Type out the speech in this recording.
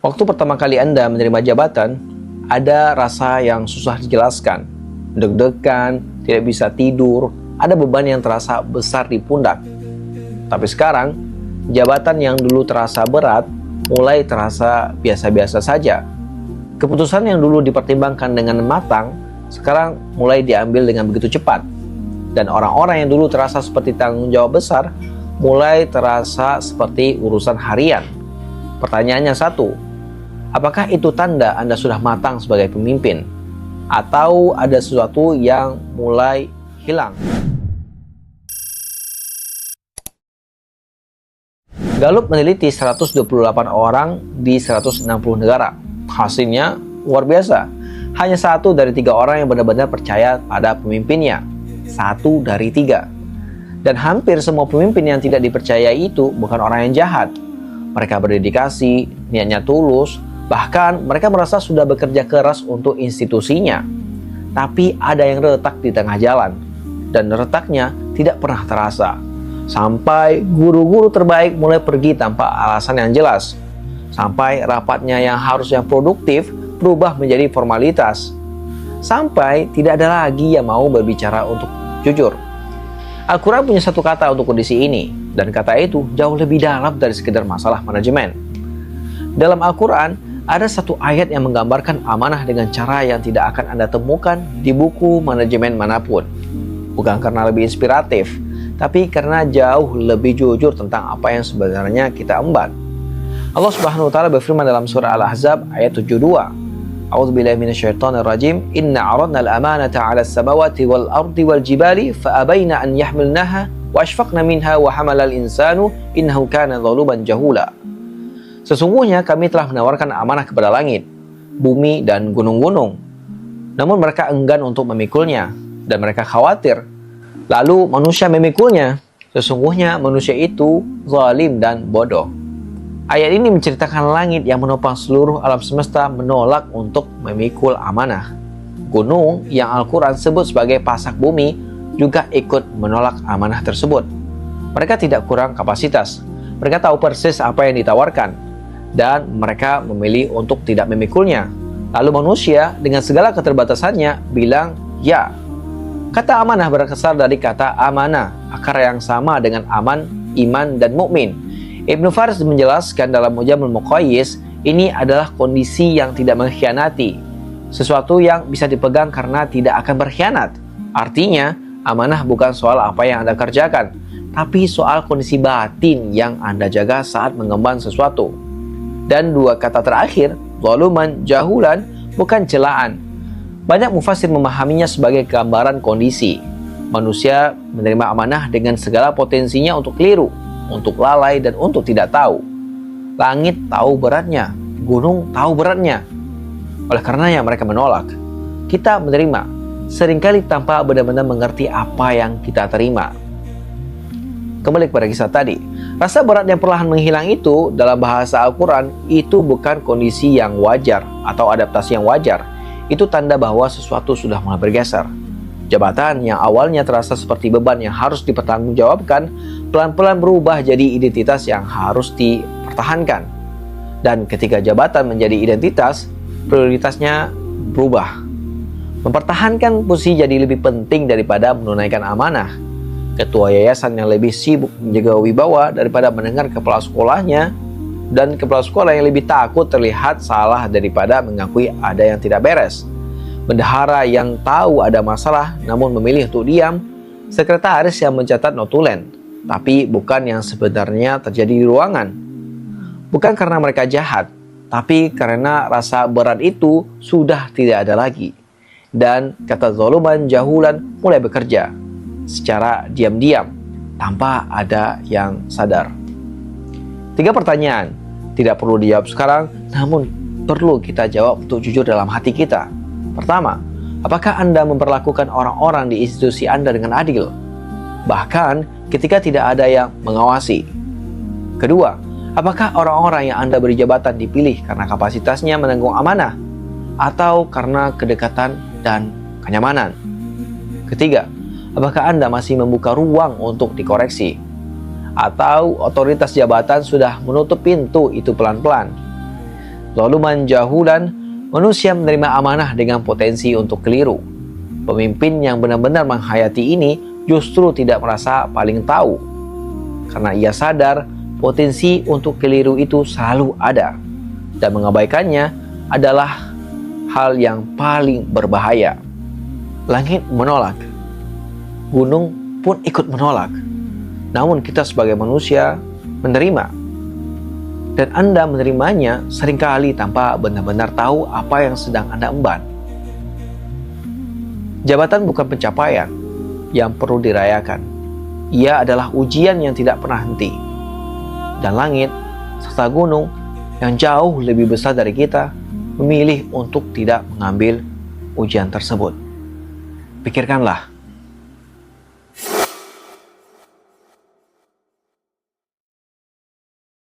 Waktu pertama kali Anda menerima jabatan, ada rasa yang susah dijelaskan, deg-degan, tidak bisa tidur, ada beban yang terasa besar di pundak. Tapi sekarang, jabatan yang dulu terasa berat, mulai terasa biasa-biasa saja. Keputusan yang dulu dipertimbangkan dengan matang, sekarang mulai diambil dengan begitu cepat. Dan orang-orang yang dulu terasa seperti tanggung jawab besar, mulai terasa seperti urusan harian. Pertanyaannya satu, apakah itu tanda Anda sudah matang sebagai pemimpin? Atau ada sesuatu yang mulai hilang? Gallup meneliti 128 orang di 160 negara. Hasilnya luar biasa. Hanya 1 dari 3 orang yang benar-benar percaya pada pemimpinnya. 1 dari 3. Dan hampir semua pemimpin yang tidak dipercayai itu bukan orang yang jahat. Mereka berdedikasi, niatnya tulus, bahkan mereka merasa sudah bekerja keras untuk institusinya. Tapi ada yang retak di tengah jalan, dan retaknya tidak pernah terasa. Sampai guru-guru terbaik mulai pergi tanpa alasan yang jelas. Sampai rapatnya yang harusnya produktif berubah menjadi formalitas. Sampai tidak ada lagi yang mau berbicara untuk jujur. Al-Quran punya satu kata untuk kondisi ini, dan kata itu jauh lebih dalam dari sekedar masalah manajemen. Dalam Al-Quran, ada satu ayat yang menggambarkan amanah dengan cara yang tidak akan Anda temukan di buku manajemen manapun. Bukan karena lebih inspiratif, tapi karena jauh lebih jujur tentang apa yang sebenarnya kita emban. Allah Subhanahu wa taala berfirman dalam surah Al-Ahzab ayat 72. A'udzubillahi minasyaitonirrajim. Inna 'aradna al-amanata 'ala as-samawati wal ardi wal jibali fa abaina an yahmilnaha wa ashfaqna minha wa hamalal insanu innahu kana zaluman jahula. Sesungguhnya kami telah menawarkan amanah kepada langit, bumi dan gunung-gunung. Namun mereka enggan untuk memikulnya dan mereka khawatir. Lalu manusia memikulnya. Sesungguhnya manusia itu zalim dan bodoh. Ayat ini menceritakan langit yang menopang seluruh alam semesta menolak untuk memikul amanah. Gunung yang Al-Quran sebut sebagai pasak bumi juga ikut menolak amanah tersebut. Mereka tidak kurang kapasitas. Mereka tahu persis apa yang ditawarkan, dan mereka memilih untuk tidak memikulnya. Lalu manusia dengan segala keterbatasannya bilang ya. Kata amanah berasal dari kata amanah, akar yang sama dengan aman, iman, dan mukmin. Ibnu Faris menjelaskan dalam Mujamul Muqayyis, ini adalah kondisi yang tidak mengkhianati, sesuatu yang bisa dipegang karena tidak akan berkhianat. Artinya, amanah bukan soal apa yang Anda kerjakan, tapi soal kondisi batin yang Anda jaga saat mengemban sesuatu. Dan dua kata terakhir, zaluman jahulan, bukan celaan. Banyak mufasir memahaminya sebagai gambaran kondisi. Manusia menerima amanah dengan segala potensinya untuk keliru, untuk lalai, dan untuk tidak tahu. Langit tahu beratnya, gunung tahu beratnya. Oleh karenanya mereka menolak. Kita menerima, seringkali tanpa benar-benar mengerti apa yang kita terima. Kembali kepada kisah tadi. Rasa berat yang perlahan menghilang itu, dalam bahasa Al-Quran, itu bukan kondisi yang wajar atau adaptasi yang wajar. Itu tanda bahwa sesuatu sudah mulai bergeser. Jabatan yang awalnya terasa seperti beban yang harus dipertanggungjawabkan, pelan-pelan berubah jadi identitas yang harus dipertahankan. Dan ketika jabatan menjadi identitas, prioritasnya berubah. Mempertahankan posisi jadi lebih penting daripada menunaikan amanah. Ketua yayasan yang lebih sibuk menjaga wibawa daripada mendengar kepala sekolahnya, dan kepala sekolah yang lebih takut terlihat salah daripada mengakui ada yang tidak beres. Bendahara yang tahu ada masalah namun memilih untuk diam, sekretaris yang mencatat notulen, tapi bukan yang sebenarnya terjadi di ruangan. Bukan karena mereka jahat, tapi karena rasa berat itu sudah tidak ada lagi. Dan kata zaluman jahulan mulai bekerja secara diam-diam, tanpa ada yang sadar. 3 pertanyaan, tidak perlu dijawab sekarang, namun perlu kita jawab untuk jujur dalam hati kita. Pertama, apakah Anda memperlakukan orang-orang di institusi Anda dengan adil? Bahkan ketika tidak ada yang mengawasi. Kedua, apakah orang-orang yang Anda beri jabatan dipilih karena kapasitasnya menanggung amanah? Atau karena kedekatan dan kenyamanan? Ketiga, apakah Anda masih membuka ruang untuk dikoreksi? Atau otoritas jabatan sudah menutup pintu itu pelan-pelan? zaluman jahulan, manusia menerima amanah dengan potensi untuk keliru. Pemimpin yang benar-benar menghayati ini justru tidak merasa paling tahu, karena ia sadar potensi untuk keliru itu selalu ada, dan mengabaikannya adalah hal yang paling berbahaya. Langit menolak, gunung pun ikut menolak, namun kita sebagai manusia menerima. Dan Anda menerimanya seringkali tanpa benar-benar tahu apa yang sedang Anda emban. Jabatan bukan pencapaian yang perlu dirayakan. Ia adalah ujian yang tidak pernah henti. Dan langit serta gunung yang jauh lebih besar dari kita memilih untuk tidak mengambil ujian tersebut. Pikirkanlah,